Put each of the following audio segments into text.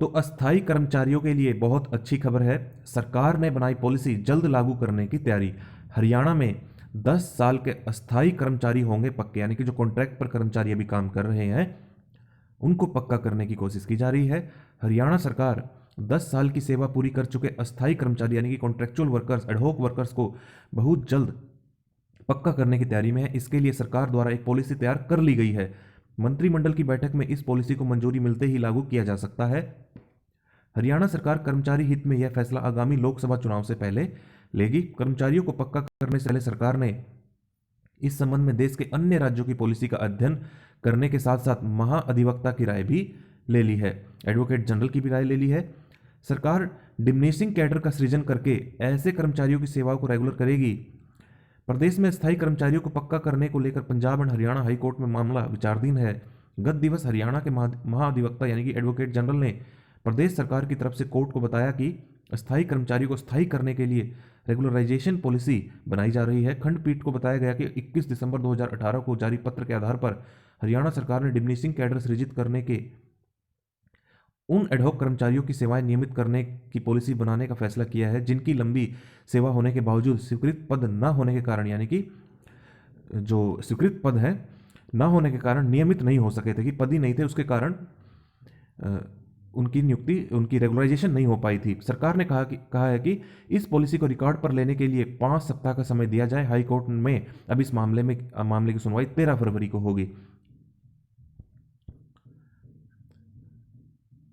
तो अस्थायी कर्मचारियों के लिए बहुत अच्छी खबर है। सरकार ने बनाई पॉलिसी जल्द लागू करने की तैयारी। हरियाणा में 10 साल के अस्थायी कर्मचारी होंगे पक्के, यानी कि जो कॉन्ट्रैक्ट पर कर्मचारी अभी काम कर रहे हैं उनको पक्का करने की कोशिश की जा रही है। हरियाणा सरकार 10 साल की सेवा पूरी कर चुके अस्थायी कर्मचारी यानी कि कॉन्ट्रेक्चुअल वर्कर्स, एडहॉक वर्कर्स को बहुत जल्द पक्का करने की तैयारी में है। इसके लिए सरकार द्वारा एक पॉलिसी तैयार कर ली गई है। मंत्रिमंडल की बैठक में इस पॉलिसी को मंजूरी मिलते ही लागू किया जा सकता है। हरियाणा सरकार कर्मचारी हित में यह फैसला आगामी लोकसभा चुनाव से पहले लेगी। कर्मचारियों को पक्का करने से पहले सरकार ने इस संबंध में देश के अन्य राज्यों की पॉलिसी का अध्ययन करने के साथ साथ महाअधिवक्ता की राय भी ले ली है, एडवोकेट जनरल की भी राय ले ली है। सरकार डिमिनिशिंग कैडर का सृजन करके ऐसे कर्मचारियों की सेवाओं को रेगुलर करेगी। प्रदेश में स्थायी कर्मचारियों को पक्का करने को लेकर पंजाब एंड हरियाणा हाईकोर्ट में मामला विचाराधीन है। गत दिवस हरियाणा के महाधिवक्ता यानी कि एडवोकेट जनरल ने प्रदेश सरकार की तरफ से कोर्ट को बताया कि स्थायी कर्मचारियों को स्थायी करने के लिए रेगुलराइजेशन पॉलिसी बनाई जा रही है। खंडपीठ को बताया गया कि 21 दिसंबर 2018 को जारी पत्र के आधार पर हरियाणा सरकार ने डिमिनिशिंग कैडर सृजित करने के उन एडहॉक कर्मचारियों की सेवाएं नियमित करने की पॉलिसी बनाने का फैसला किया है जिनकी लंबी सेवा होने के बावजूद स्वीकृत पद न होने के कारण, यानी कि जो स्वीकृत पद है न होने के कारण नियमित नहीं हो सके थे, कि पद ही नहीं थे, उसके कारण उनकी नियुक्ति, उनकी रेगुलराइजेशन नहीं हो पाई थी। सरकार ने कहा है कि इस पॉलिसी को रिकॉर्ड पर लेने के लिए 5 सप्ताह का समय दिया जाए। हाईकोर्ट में अब इस मामले की सुनवाई 13 फरवरी को होगी।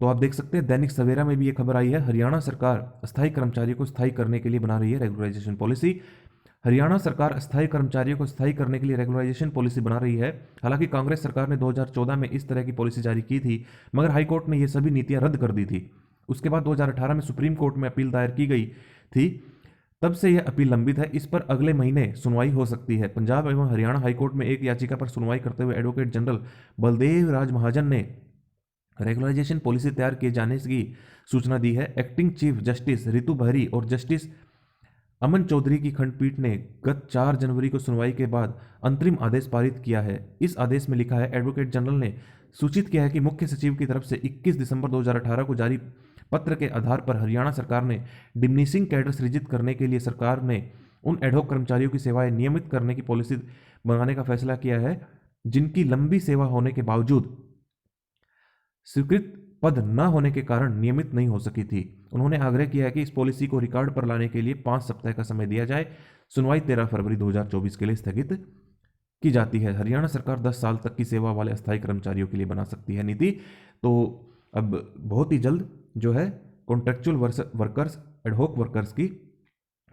तो आप देख सकते हैं दैनिक सवेरा में भी ये खबर आई है, हरियाणा सरकार अस्थायी कर्मचारियों को स्थायी करने के लिए बना रही है रेगुलराइजेशन पॉलिसी। हरियाणा सरकार अस्थायी कर्मचारियों को स्थायी करने के लिए रेगुलराइजेशन पॉलिसी बना रही है। हालांकि कांग्रेस सरकार ने 2014 में इस तरह की पॉलिसी जारी की थी, मगर हाईकोर्ट ने ये सभी नीतियां रद्द कर दी थी। उसके बाद 2018 में सुप्रीम कोर्ट में अपील दायर की गई थी, तब से यह अपील लंबित है। इस पर अगले महीने सुनवाई हो सकती है। पंजाब एवं हरियाणा हाईकोर्ट में एक याचिका पर सुनवाई करते हुए एडवोकेट जनरल बलदेव राज महाजन ने रेगुलराइजेशन पॉलिसी तैयार किए जाने की सूचना दी है। एक्टिंग चीफ जस्टिस रितु बहरी और जस्टिस अमन चौधरी की खंडपीठ ने गत 4 जनवरी को सुनवाई के बाद अंतरिम आदेश पारित किया है। इस आदेश में लिखा है, एडवोकेट जनरल ने सूचित किया है कि मुख्य सचिव की तरफ से 21 दिसंबर 2018 को जारी पत्र के आधार पर हरियाणा सरकार ने डिमिनिशिंग कैडर सृजित करने के लिए सरकार ने उन एडहॉक कर्मचारियों की सेवाएं नियमित करने की पॉलिसी बनाने का फैसला किया है जिनकी लंबी सेवा होने के बावजूद स्वीकृत पद न होने के कारण नियमित नहीं हो सकी थी। उन्होंने आग्रह किया है कि इस पॉलिसी को रिकॉर्ड पर लाने के लिए 5 सप्ताह का समय दिया जाए। सुनवाई 13 फरवरी 2024 के लिए स्थगित की जाती है। हरियाणा सरकार 10 साल तक की सेवा वाले अस्थायी कर्मचारियों के लिए बना सकती है नीति। तो अब बहुत ही जल्द जो है कॉन्ट्रेक्चुअल वर्कर्स, एडहॉक वर्कर्स की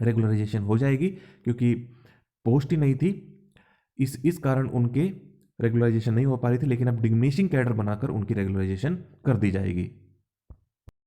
रेगुलराइजेशन हो जाएगी, क्योंकि पोस्ट ही नहीं थी, इस कारण उनके रेगुलराइजेशन नहीं हो पा रही थी। लेकिन अब डिमिनिशिंग कैडर बनाकर उनकी रेगुलराइजेशन कर दी जाएगी।